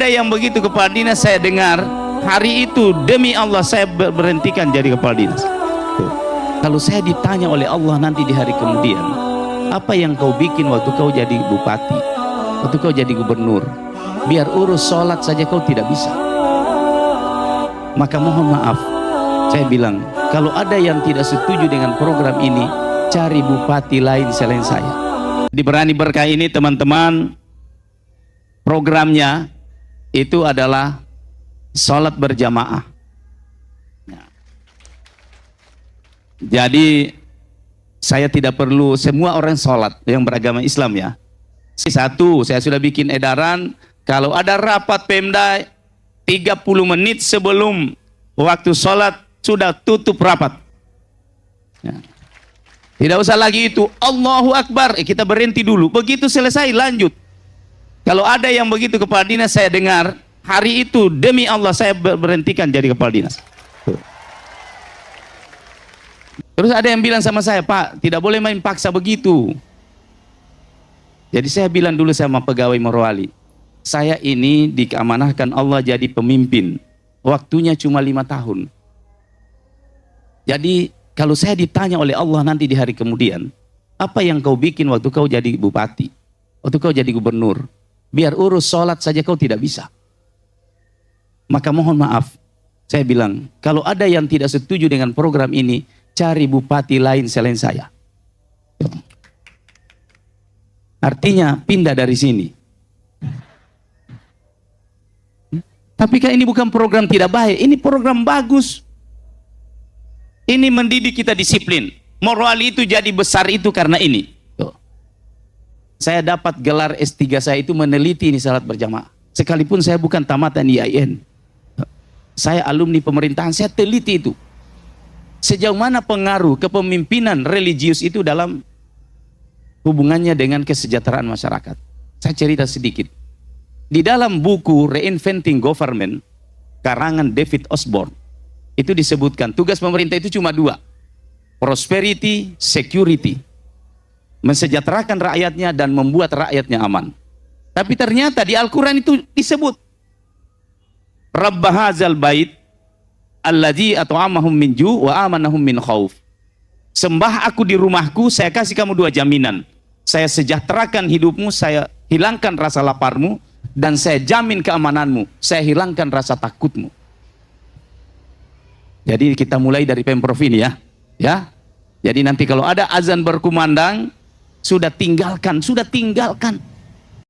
ada yang begitu kepala dinas saya dengar, hari itu demi Allah saya berhentikan jadi kepala dinas. Tuh. Kalau saya ditanya oleh Allah nanti di hari kemudian, apa yang kau bikin waktu kau jadi bupati, waktu kau jadi gubernur, biar urus sholat saja kau tidak bisa. Maka mohon maaf, saya bilang, kalau ada yang tidak setuju dengan program ini, cari bupati lain selain saya. Di Berani Berkah ini teman-teman, programnya itu adalah sholat berjamaah. Jadi saya tidak perlu semua orang sholat yang beragama Islam ya. Satu, saya sudah bikin edaran, kalau ada rapat Pemda 30 menit sebelum waktu sholat sudah tutup rapat. Ya. Tidak usah lagi itu Allahu Akbar, kita berhenti dulu. Begitu selesai lanjut. Kalau ada yang begitu kepala dinas saya dengar, hari itu demi Allah saya berhentikan jadi kepala dinas. Terus ada yang bilang sama saya, Pak, tidak boleh main paksa begitu. Jadi saya bilang dulu sama pegawai Morowali, saya ini diamanahkan Allah jadi pemimpin. Waktunya cuma 5 tahun. Jadi kalau saya ditanya oleh Allah nanti di hari kemudian, apa yang kau bikin waktu kau jadi bupati, waktu kau jadi gubernur, biar urus sholat saja kau tidak bisa. Maka mohon maaf, saya bilang, kalau ada yang tidak setuju dengan program ini, cari bupati lain selain saya. Artinya pindah dari sini. Tapi kan ini bukan program tidak baik, ini program bagus. Ini mendidik kita disiplin. Morowali itu jadi besar itu karena ini. Saya dapat gelar S3 saya itu meneliti ini salat berjamaah. Sekalipun saya bukan tamatan IAIN. Saya alumni pemerintahan, saya teliti itu. Sejauh mana pengaruh kepemimpinan religius itu dalam hubungannya dengan kesejahteraan masyarakat. Saya cerita sedikit. Di dalam buku Reinventing Government, karangan David Osborne, itu disebutkan tugas pemerintah itu cuma 2. Prosperity, security. Mensejahterakan rakyatnya dan membuat rakyatnya aman. Tapi ternyata di Al-Quran itu disebut Rabb hadzal bait alladzi at'amahum min ju' wa amanahum min khauf. Sembah aku di rumahku, saya kasih kamu 2 jaminan. Saya sejahterakan hidupmu, saya hilangkan rasa laparmu, dan saya jamin keamananmu, saya hilangkan rasa takutmu. Jadi kita mulai dari Pemprov ini ya. Ya. Jadi nanti kalau ada azan berkumandang, sudah tinggalkan.